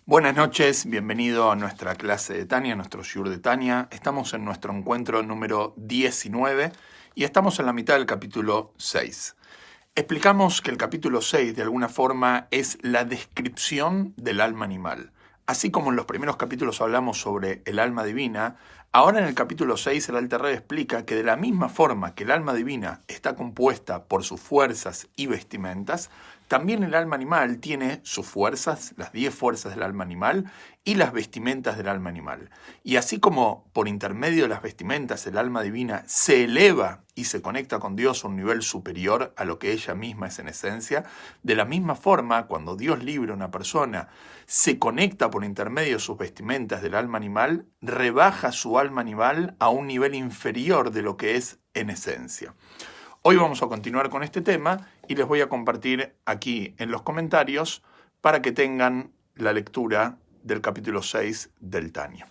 Buenas noches, bienvenido a nuestra clase de Tania, nuestro shiur de Tania. Estamos en nuestro encuentro número 19 y estamos en la mitad del capítulo 6. Explicamos que el capítulo 6 de alguna forma es la descripción del alma animal. Así como en los primeros capítulos hablamos sobre el alma divina, ahora en el capítulo 6 el Alter Rebbe explica que de la misma forma que el alma divina está compuesta por sus fuerzas y vestimentas, también el alma animal tiene sus fuerzas, las 10 fuerzas del alma animal y las vestimentas del alma animal. Y así como por intermedio de las vestimentas el alma divina se eleva y se conecta con Dios a un nivel superior a lo que ella misma es en esencia, de la misma forma cuando Dios libra a una persona, se conecta por intermedio de sus vestimentas del alma animal, rebaja su alma animal a un nivel inferior de lo que es en esencia. Hoy vamos a continuar con este tema y les voy a compartir aquí en los comentarios para que tengan la lectura del capítulo 6 del Tania.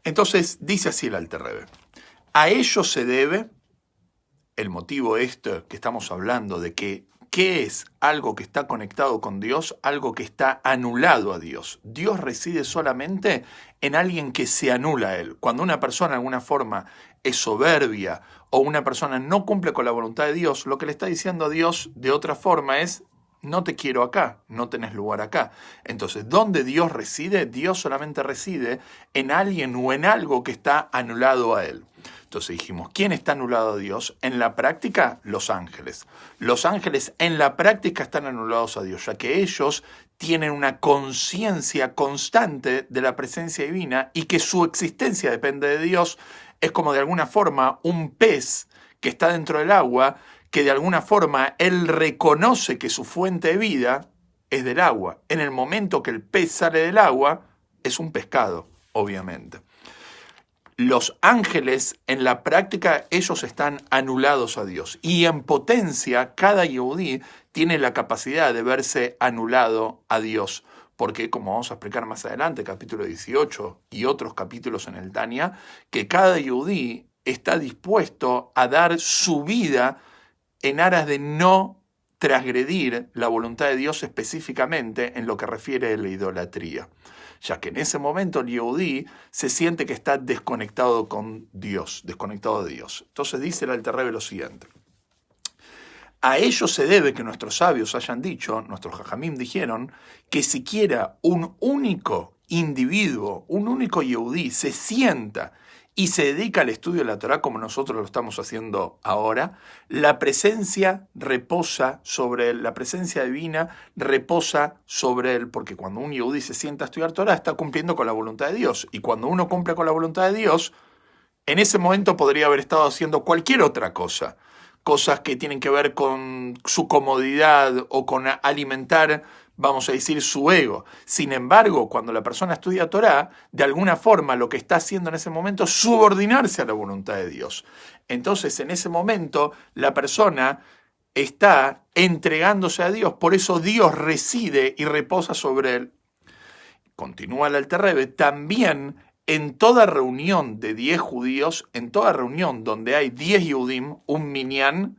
Entonces, dice así el Alter Rebbe: a ello se debe el motivo este que estamos hablando de que ¿qué es algo que está conectado con Dios? Algo que está anulado a Dios. Dios reside solamente en alguien que se anula a Él. Cuando una persona de alguna forma es soberbia o una persona no cumple con la voluntad de Dios, lo que le está diciendo a Dios de otra forma es: no te quiero acá, no tenés lugar acá. Entonces, ¿dónde Dios reside? Dios solamente reside en alguien o en algo que está anulado a Él. Entonces dijimos, ¿quién está anulado a Dios? En la práctica, los ángeles. Los ángeles en la práctica están anulados a Dios, ya que ellos tienen una conciencia constante de la presencia divina y que su existencia depende de Dios. Es como de alguna forma un pez que está dentro del agua, que de alguna forma él reconoce que su fuente de vida es del agua. En el momento que el pez sale del agua, es un pescado, obviamente. Los ángeles, en la práctica, ellos están anulados a Dios. Y en potencia, cada Yehudí tiene la capacidad de verse anulado a Dios. Porque, como vamos a explicar más adelante, capítulo 18 y otros capítulos en el Tania, que cada Yehudí está dispuesto a dar su vida en aras de no transgredir la voluntad de Dios específicamente en lo que refiere a la idolatría, ya que en ese momento el Yehudí se siente que está desconectado con Dios, desconectado de Dios. Entonces dice el Alter Rebbe lo siguiente: a ello se debe que nuestros sabios hayan dicho, nuestros jajamim dijeron, que siquiera un único individuo, un único Yehudí se sienta y se dedica al estudio de la Torá como nosotros lo estamos haciendo ahora, la presencia reposa sobre él, la presencia divina reposa sobre él, porque cuando un Yehudí se sienta a estudiar Torá está cumpliendo con la voluntad de Dios, y cuando uno cumple con la voluntad de Dios, en ese momento podría haber estado haciendo cualquier otra cosa, cosas que tienen que ver con su comodidad o con alimentar, vamos a decir, su ego. Sin embargo, cuando la persona estudia Torá, de alguna forma lo que está haciendo en ese momento es subordinarse a la voluntad de Dios. Entonces, en ese momento, la persona está entregándose a Dios, por eso Dios reside y reposa sobre él. Continúa el Alter Rebbe, también en toda reunión de 10 judíos, en toda reunión donde hay 10 Yehudim, un minyan,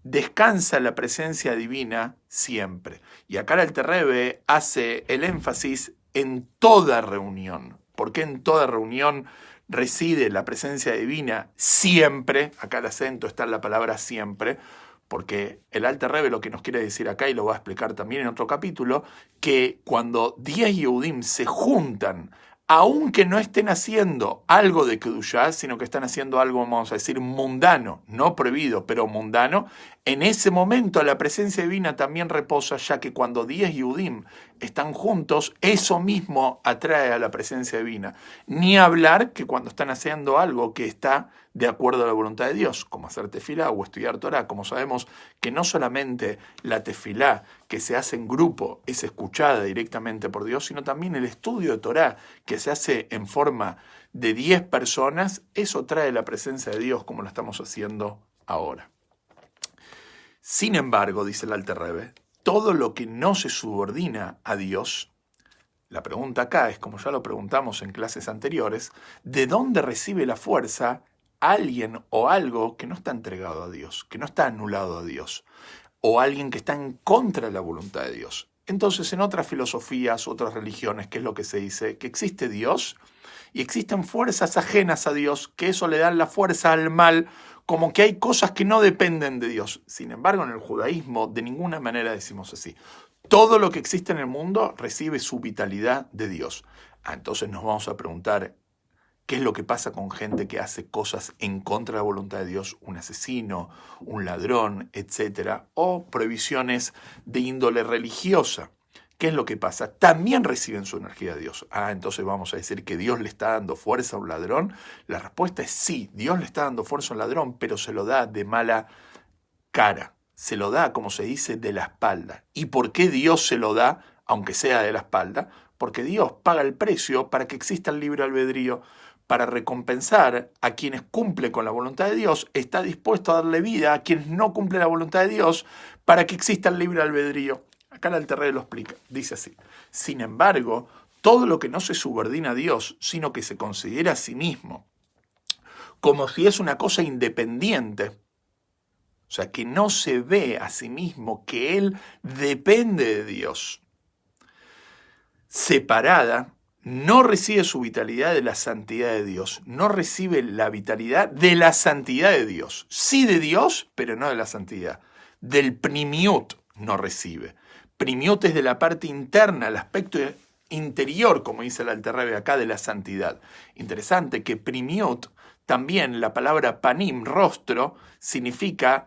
descansa la presencia divina siempre. Y acá el Alter Rebbe hace el énfasis en toda reunión. ¿Por qué en toda reunión reside la presencia divina siempre? Acá el acento está en la palabra siempre, porque el Alter Rebbe lo que nos quiere decir acá, y lo va a explicar también en otro capítulo, que cuando 10 Yehudim se juntan, aunque no estén haciendo algo de Kedushá, sino que están haciendo algo, vamos a decir, mundano, no prohibido, pero mundano, en ese momento la presencia divina también reposa, ya que cuando 10 Yehudim están juntos, eso mismo atrae a la presencia divina. Ni hablar que cuando están haciendo algo que está de acuerdo a la voluntad de Dios, como hacer tefilá o estudiar Torá, como sabemos que no solamente la tefilá que se hace en grupo es escuchada directamente por Dios, sino también el estudio de Torá que se hace en forma de 10 personas, eso trae la presencia de Dios como lo estamos haciendo ahora. Sin embargo, dice el Alter Rebbe, todo lo que no se subordina a Dios, la pregunta acá es, como ya lo preguntamos en clases anteriores, ¿de dónde recibe la fuerza alguien o algo que no está entregado a Dios, que no está anulado a Dios, o alguien que está en contra de la voluntad de Dios? Entonces, en otras filosofías, otras religiones, ¿qué es lo que se dice? Que existe Dios y existen fuerzas ajenas a Dios, que eso le dan la fuerza al mal, como que hay cosas que no dependen de Dios. Sin embargo, en el judaísmo de ninguna manera decimos así. Todo lo que existe en el mundo recibe su vitalidad de Dios. Entonces nos vamos a preguntar, ¿qué es lo que pasa con gente que hace cosas en contra de la voluntad de Dios? Un asesino, un ladrón, etcétera, o prohibiciones de índole religiosa. ¿Qué es lo que pasa? También reciben su energía de Dios. Entonces vamos a decir que Dios le está dando fuerza a un ladrón. La respuesta es sí, Dios le está dando fuerza a un ladrón, pero se lo da de mala cara. Se lo da, como se dice, de la espalda. ¿Y por qué Dios se lo da, aunque sea de la espalda? Porque Dios paga el precio para que exista el libre albedrío, para recompensar a quienes cumplen con la voluntad de Dios, está dispuesto a darle vida a quienes no cumplen la voluntad de Dios para que exista el libre albedrío. Acá el Alter Rebbe lo explica, dice así: sin embargo, todo lo que no se subordina a Dios, sino que se considera a sí mismo, como si es una cosa independiente, o sea, que no se ve a sí mismo, que él depende de Dios, separada, no recibe su vitalidad de la santidad de Dios, no recibe la vitalidad de la santidad de Dios, sí de Dios, pero no de la santidad, del primiut no recibe. Primiut es de la parte interna, el aspecto interior, como dice el Alter Rebbe acá, de la santidad. Interesante que primiut, también la palabra panim, rostro, significa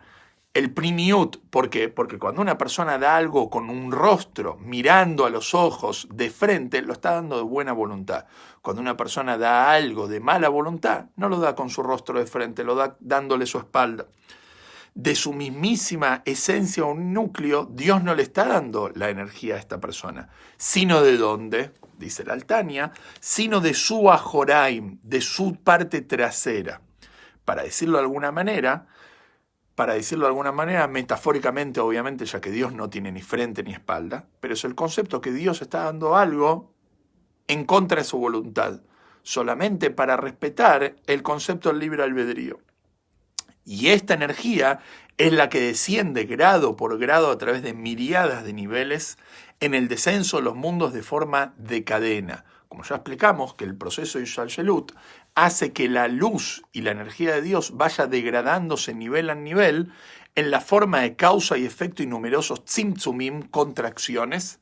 el primiut. ¿Por qué? Porque cuando una persona da algo con un rostro, mirando a los ojos de frente, lo está dando de buena voluntad. Cuando una persona da algo de mala voluntad, no lo da con su rostro de frente, lo da dándole su espalda. De su mismísima esencia o núcleo, Dios no le está dando la energía a esta persona, sino de dónde, dice la Altania, sino de su ajoraim, de su parte trasera. Para decirlo de alguna manera, metafóricamente, obviamente, ya que Dios no tiene ni frente ni espalda, pero es el concepto que Dios está dando algo en contra de su voluntad, solamente para respetar el concepto del libre albedrío. Y esta energía es la que desciende grado por grado a través de miriadas de niveles en el descenso de los mundos de forma de cadena. Como ya explicamos, que el proceso de Yalshelut hace que la luz y la energía de Dios vaya degradándose nivel a nivel en la forma de causa y efecto y numerosos tzimtzumim, contracciones.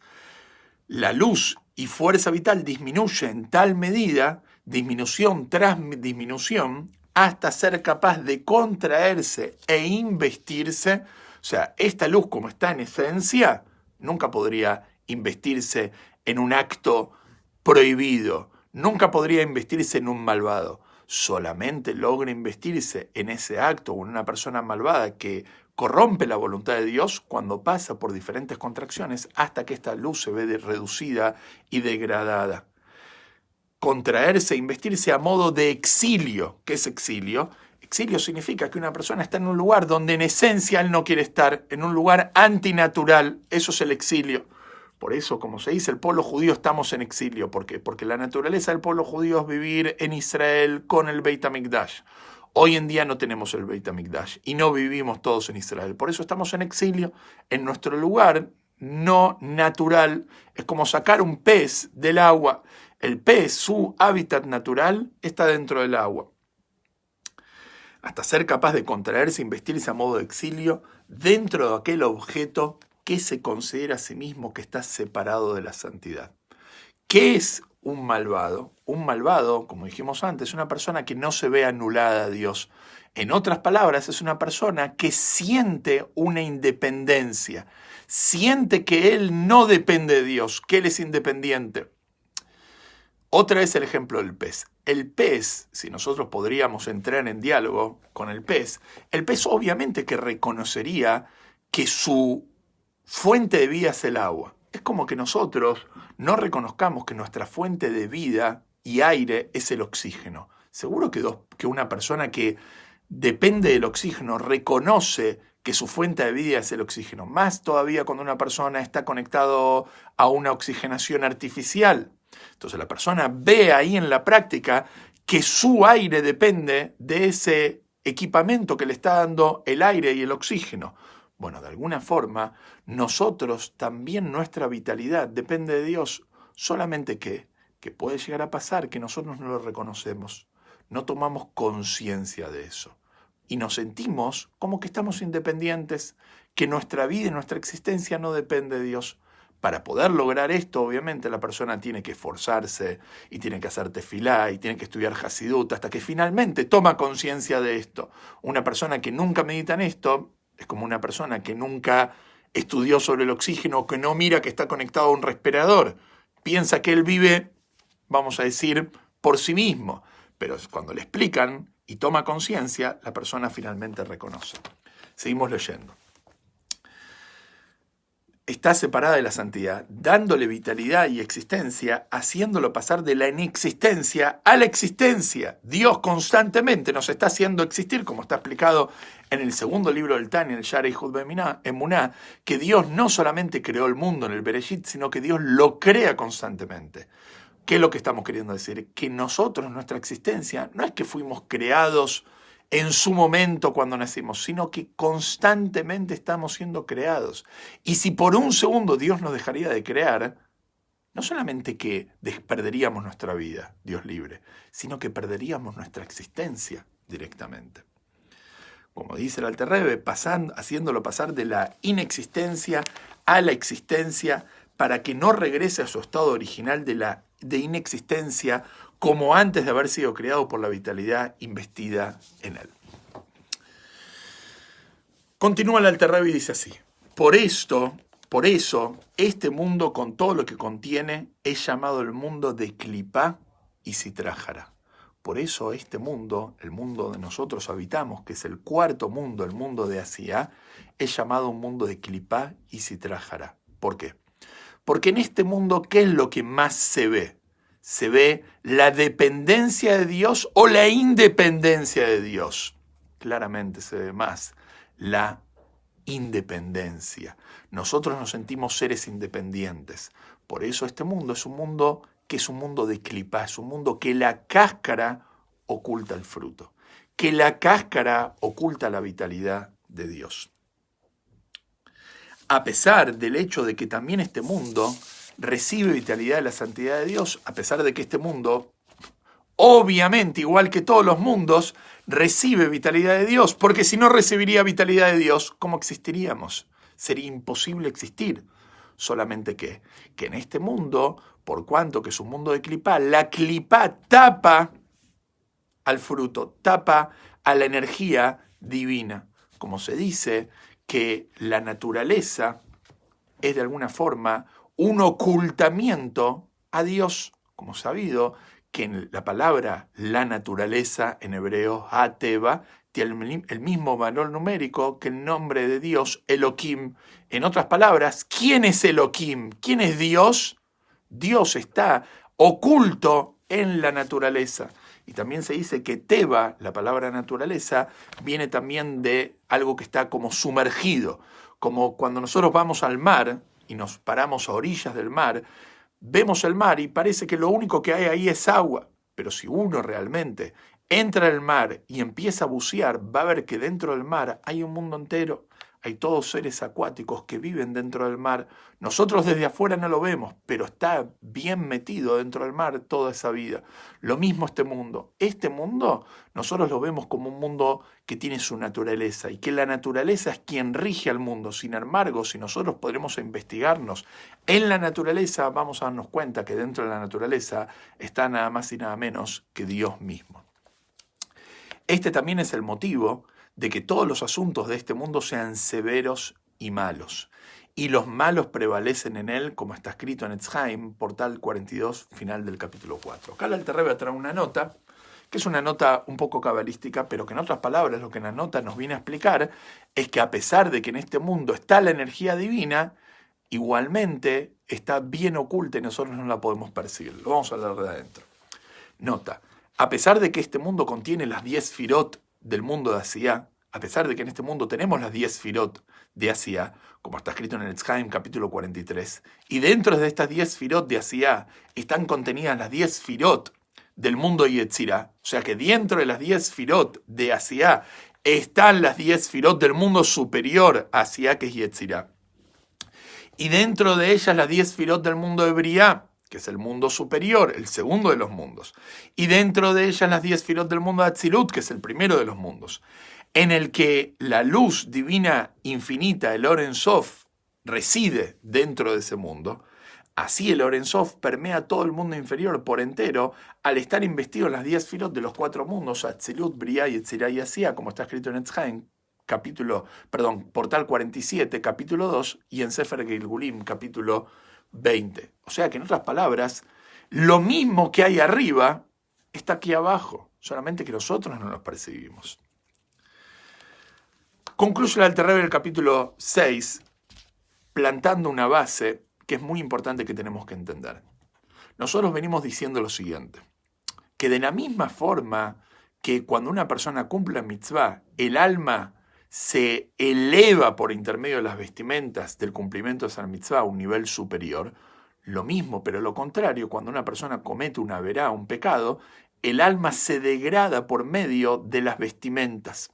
La luz y fuerza vital disminuye en tal medida, disminución tras disminución, hasta ser capaz de contraerse e investirse. O sea, esta luz, como está en esencia, nunca podría investirse en un acto prohibido, nunca podría investirse en un malvado. Solamente logra investirse en ese acto o en una persona malvada que corrompe la voluntad de Dios cuando pasa por diferentes contracciones hasta que esta luz se ve reducida y degradada. Contraerse, investirse a modo de exilio. ¿Qué es exilio? Exilio significa que una persona está en un lugar donde en esencia él no quiere estar, en un lugar antinatural. Eso es el exilio. Por eso, como se dice, el pueblo judío estamos en exilio. ¿Por qué? Porque la naturaleza del pueblo judío es vivir en Israel con el Beit HaMikdash. Hoy en día no tenemos el Beit HaMikdash y no vivimos todos en Israel. Por eso estamos en exilio, en nuestro lugar no natural. Es como sacar un pez del agua. El pez, su hábitat natural, está dentro del agua. Hasta ser capaz de contraerse, investirse a modo de exilio dentro de aquel objeto que se considera a sí mismo que está separado de la santidad. ¿Qué es un malvado? Un malvado, como dijimos antes, es una persona que no se ve anulada a Dios. En otras palabras, es una persona que siente una independencia, siente que él no depende de Dios, que él es independiente. Otra vez el ejemplo del pez. El pez, si nosotros podríamos entrar en diálogo con el pez obviamente que reconocería que su fuente de vida es el agua. Es como que nosotros no reconozcamos que nuestra fuente de vida y aire es el oxígeno. Seguro que una persona que depende del oxígeno reconoce que su fuente de vida es el oxígeno. Más todavía cuando una persona está conectado a una oxigenación artificial. Entonces la persona ve ahí en la práctica que su aire depende de ese equipamiento que le está dando el aire y el oxígeno. Bueno, de alguna forma, nosotros también nuestra vitalidad depende de Dios, solamente que puede llegar a pasar que nosotros no lo reconocemos, no tomamos conciencia de eso y nos sentimos como que estamos independientes, que nuestra vida y nuestra existencia no depende de Dios. Para poder lograr esto, obviamente, la persona tiene que esforzarse y tiene que hacer tefilá y tiene que estudiar Hasidut hasta que finalmente toma conciencia de esto. Una persona que nunca medita en esto es como una persona que nunca estudió sobre el oxígeno o que no mira que está conectado a un respirador. Piensa que él vive, vamos a decir, por sí mismo. Pero cuando le explican y toma conciencia, la persona finalmente reconoce. Seguimos leyendo. Está separada de la santidad, dándole vitalidad y existencia, haciéndolo pasar de la inexistencia a la existencia. Dios constantemente nos está haciendo existir, como está explicado en el segundo libro del Tanya, el Yarei Hud Emuná, que Dios no solamente creó el mundo en el Bereshit, sino que Dios lo crea constantemente. ¿Qué es lo que estamos queriendo decir? Que nosotros, nuestra existencia, no es que fuimos creados en su momento cuando nacimos, sino que constantemente estamos siendo creados. Y si por un segundo Dios nos dejaría de crear, no solamente que perderíamos nuestra vida, Dios libre, sino que perderíamos nuestra existencia directamente. Como dice el Alter Rebbe, haciéndolo pasar de la inexistencia a la existencia para que no regrese a su estado original de inexistencia como antes de haber sido creado por la vitalidad investida en él. Continúa el Alter Rebbe y dice así: por eso, este mundo con todo lo que contiene es llamado el mundo de Clipá y Sitrahara. Por eso este mundo, el mundo donde nosotros habitamos, que es el cuarto mundo, el mundo de Asiá, es llamado un mundo de Clipá y Sitrahara. ¿Por qué? Porque en este mundo, ¿qué es lo que más se ve? Se ve la dependencia de Dios o la independencia de Dios. Claramente se ve más la independencia. Nosotros nos sentimos seres independientes. Por eso este mundo es un mundo que es un mundo de clipá, es un mundo que la cáscara oculta el fruto, que la cáscara oculta la vitalidad de Dios. A pesar del hecho de que también este mundo recibe vitalidad de la santidad de Dios, a pesar de que este mundo, obviamente, igual que todos los mundos, recibe vitalidad de Dios, porque si no recibiría vitalidad de Dios, ¿cómo existiríamos? Sería imposible existir. Solamente que en este mundo, por cuanto que es un mundo de clipá, la clipá tapa al fruto, tapa a la energía divina. Como se dice que la naturaleza es de alguna forma un ocultamiento a Dios, como sabido que en la palabra la naturaleza en hebreo, Ateva, tiene el mismo valor numérico que el nombre de Dios, Elohim. En otras palabras, ¿quién es Elohim? ¿Quién es Dios? Dios está oculto en la naturaleza. Y también se dice que Teva, la palabra naturaleza, viene también de algo que está como sumergido. Como cuando nosotros vamos al mar y nos paramos a orillas del mar, vemos el mar y parece que lo único que hay ahí es agua. Pero si uno realmente entra al mar y empieza a bucear, va a ver que dentro del mar hay un mundo entero. Hay todos seres acuáticos que viven dentro del mar. Nosotros desde afuera no lo vemos, pero está bien metido dentro del mar toda esa vida. Lo mismo este mundo. Este mundo nosotros lo vemos como un mundo que tiene su naturaleza y que la naturaleza es quien rige al mundo. Sin embargo, si nosotros podremos investigarnos en la naturaleza, vamos a darnos cuenta que dentro de la naturaleza está nada más y nada menos que Dios mismo. Este también es el motivo de que todos los asuntos de este mundo sean severos y malos. Y los malos prevalecen en él, como está escrito en Etz Haim, portal 42, final del capítulo 4. Acá el Alter Rebbe trae una nota, que es una nota un poco cabalística, pero que en otras palabras lo que la nota nos viene a explicar es que a pesar de que en este mundo está la energía divina, igualmente está bien oculta y nosotros no la podemos percibir. Lo vamos a hablar de adentro. Nota, a pesar de que este mundo contiene las 10 sefirot del mundo de Asiá, a pesar de que en este mundo tenemos las 10 sefirot de Asiá, como está escrito en el Etz Haim capítulo 43, y dentro de estas 10 sefirot de Asiá están contenidas las 10 sefirot del mundo de Yetzirá, o sea que dentro de las 10 sefirot de Asiá están las 10 sefirot del mundo superior, Asiá, que es Yetzirá. Y dentro de ellas las 10 sefirot del mundo de Briá, que es el mundo superior, el segundo de los mundos. Y dentro de ellas las 10 sefirot del mundo de Atzilut, que es el primero de los mundos, en el que la luz divina infinita, el Or En Sof, reside dentro de ese mundo. Así el Or En Sof permea todo el mundo inferior por entero al estar investido en las 10 sefirot de los 4 mundos, Atzilut, Briá, Yetzirá y Asiá, como está escrito en Etz-Haim, portal 47, capítulo 2, y en Sefer Gilgulim, capítulo 20. O sea que en otras palabras, lo mismo que hay arriba está aquí abajo, solamente que nosotros no lo percibimos. Concluye el Alter Rebbe en el capítulo 6, plantando una base que es muy importante que tenemos que entender. Nosotros venimos diciendo lo siguiente, que de la misma forma que cuando una persona cumple la mitzvah, el alma se eleva por intermedio de las vestimentas del cumplimiento de esa mitzvah a un nivel superior, lo mismo, pero lo contrario, cuando una persona comete una verá, un pecado, el alma se degrada por medio de las vestimentas.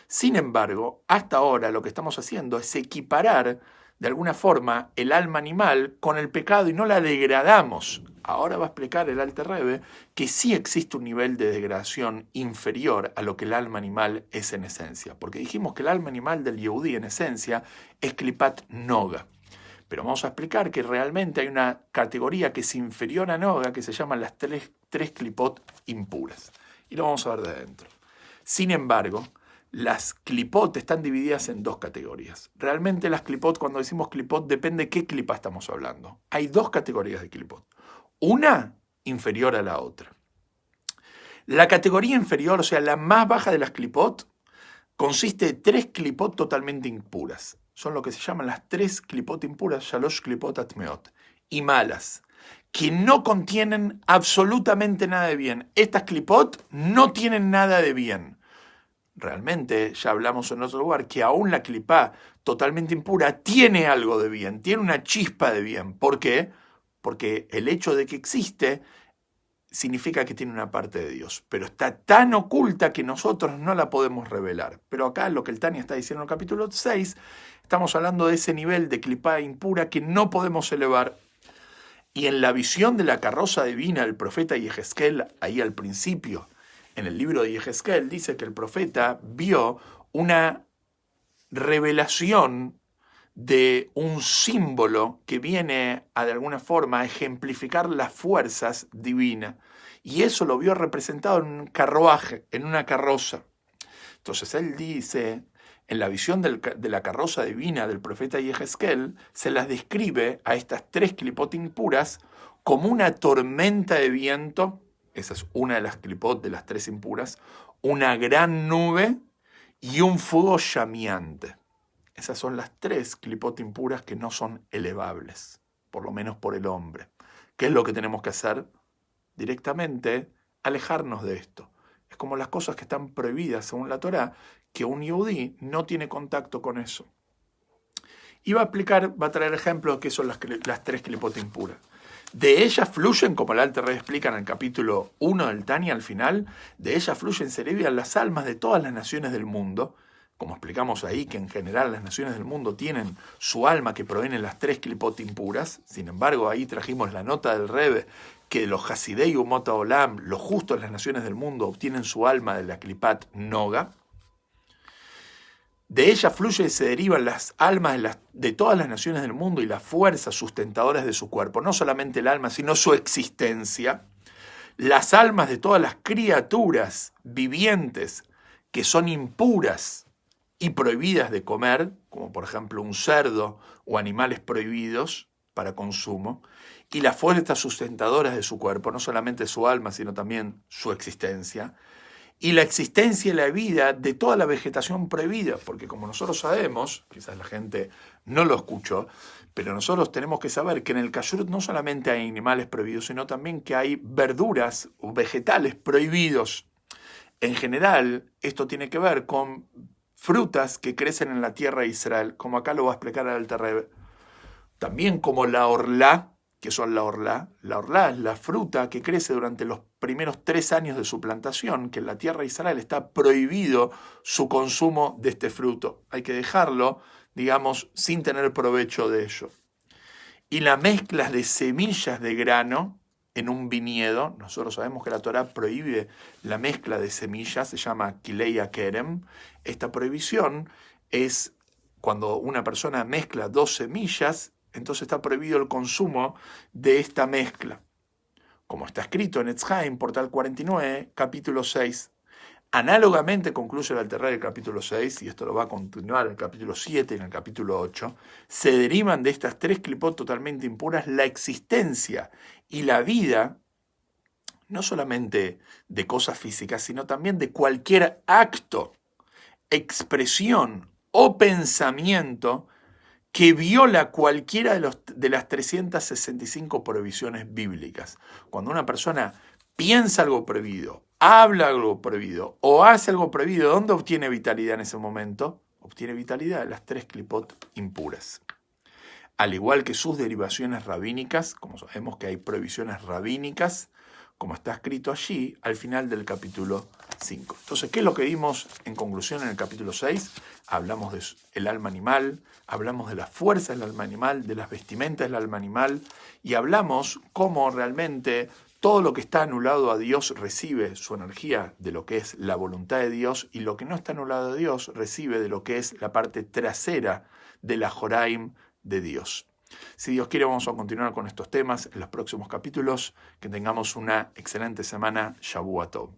Sin embargo, hasta ahora lo que estamos haciendo es equiparar de alguna forma el alma animal con el pecado y no la degradamos. Ahora va a explicar el Alter Rebbe que sí existe un nivel de degradación inferior a lo que el alma animal es en esencia. Porque dijimos que el alma animal del Yehudí en esencia es Klipat Noga. Pero vamos a explicar que realmente hay una categoría que es inferior a Noga que se llama las tres Klipot impuras. Y lo vamos a ver de adentro. Sin embargo, las clipot están divididas en dos categorías. Realmente las clipot, cuando decimos clipot, depende de qué clipa estamos hablando. Hay dos categorías de clipot. Una inferior a la otra. La categoría inferior, o sea, la más baja de las clipot, consiste de 3 clipot totalmente impuras. Son lo que se llaman las 3 clipot impuras, shalosh clipot atmeot, y malas, que no contienen absolutamente nada de bien. Estas clipot no tienen nada de bien. Realmente, ya hablamos en otro lugar, que aún la clipá totalmente impura tiene algo de bien, tiene una chispa de bien. ¿Por qué? Porque el hecho de que existe significa que tiene una parte de Dios, pero está tan oculta que nosotros no la podemos revelar. Pero acá lo que el Tania está diciendo en el capítulo 6, estamos hablando de ese nivel de clipá impura que no podemos elevar. Y en la visión de la carroza divina del profeta Yehezkel, ahí al principio, en el libro de Yehezkel, dice que el profeta vio una revelación de un símbolo que viene a de alguna forma a ejemplificar las fuerzas divinas. Y eso lo vio representado en un carruaje, en una carroza. Entonces él dice, en la visión de la carroza divina del profeta Yehezkel, se las describe a estas 3 clipot impuras como una tormenta de viento. Esa es una de las clipot de las 3 impuras, una gran nube y un fuego llameante. Esas son las 3 clipot impuras que no son elevables, por lo menos por el hombre. ¿Qué es lo que tenemos que hacer? Directamente alejarnos de esto. Es como las cosas que están prohibidas según la Torá, que un yehudí no tiene contacto con eso. Y va a traer ejemplos de qué son las 3 clipot impuras. De ellas fluyen, como el Alter Rebbe explica en el capítulo 1 del Tania al final, de ellas fluyen, se elevan las almas de todas las naciones del mundo, como explicamos ahí, que en general las naciones del mundo tienen su alma que proviene de las 3 clipot impuras. Sin embargo, ahí trajimos la nota del Rebbe, que los Hasidei Umot Haolam, los justos de las naciones del mundo, obtienen su alma de la clipat Noga. De ella fluye y se derivan las almas de todas las naciones del mundo y las fuerzas sustentadoras de su cuerpo, no solamente el alma, sino su existencia. Las almas de todas las criaturas vivientes que son impuras y prohibidas de comer, como por ejemplo un cerdo o animales prohibidos para consumo, y las fuerzas sustentadoras de su cuerpo, no solamente su alma, sino también su existencia, y la existencia y la vida de toda la vegetación prohibida, porque como nosotros sabemos, quizás la gente no lo escuchó, pero nosotros tenemos que saber que en el kashrut no solamente hay animales prohibidos, sino también que hay verduras o vegetales prohibidos. En general, esto tiene que ver con frutas que crecen en la tierra de Israel, como acá lo va a explicar el Alter Rebbe. También como la orlá, que son la orlá. La orlá es la fruta que crece durante los primeros 3 años de su plantación, que en la tierra de Israel está prohibido su consumo de este fruto. Hay que dejarlo, digamos, sin tener provecho de ello. Y la mezcla de semillas de grano en un viñedo, nosotros sabemos que la Torá prohíbe la mezcla de semillas, se llama Kilei Kerem. Esta prohibición es cuando una persona mezcla 2 semillas, entonces está prohibido el consumo de esta mezcla. Como está escrito en Etz Chaim, portal 49, capítulo 6. Análogamente, concluye el Alter Rebbe el capítulo 6, y esto lo va a continuar en el capítulo 7 y en el capítulo 8, se derivan de estas 3 clipot totalmente impuras la existencia y la vida, no solamente de cosas físicas, sino también de cualquier acto, expresión o pensamiento que viola cualquiera de las 365 prohibiciones bíblicas. Cuando una persona piensa algo prohibido, habla algo prohibido o hace algo prohibido, ¿dónde obtiene vitalidad en ese momento? Obtiene vitalidad de las 3 clipot impuras. Al igual que sus derivaciones rabínicas, como sabemos que hay prohibiciones rabínicas, como está escrito allí al final del capítulo 5. Entonces, ¿qué es lo que vimos en conclusión en el capítulo 6? Hablamos del alma animal, hablamos de las fuerzas del alma animal, de las vestimentas del alma animal, y hablamos cómo realmente todo lo que está anulado a Dios recibe su energía de lo que es la voluntad de Dios, y lo que no está anulado a Dios recibe de lo que es la parte trasera de la Joraim de Dios. Si Dios quiere, vamos a continuar con estos temas en los próximos capítulos. Que tengamos una excelente semana. Shavua Tov.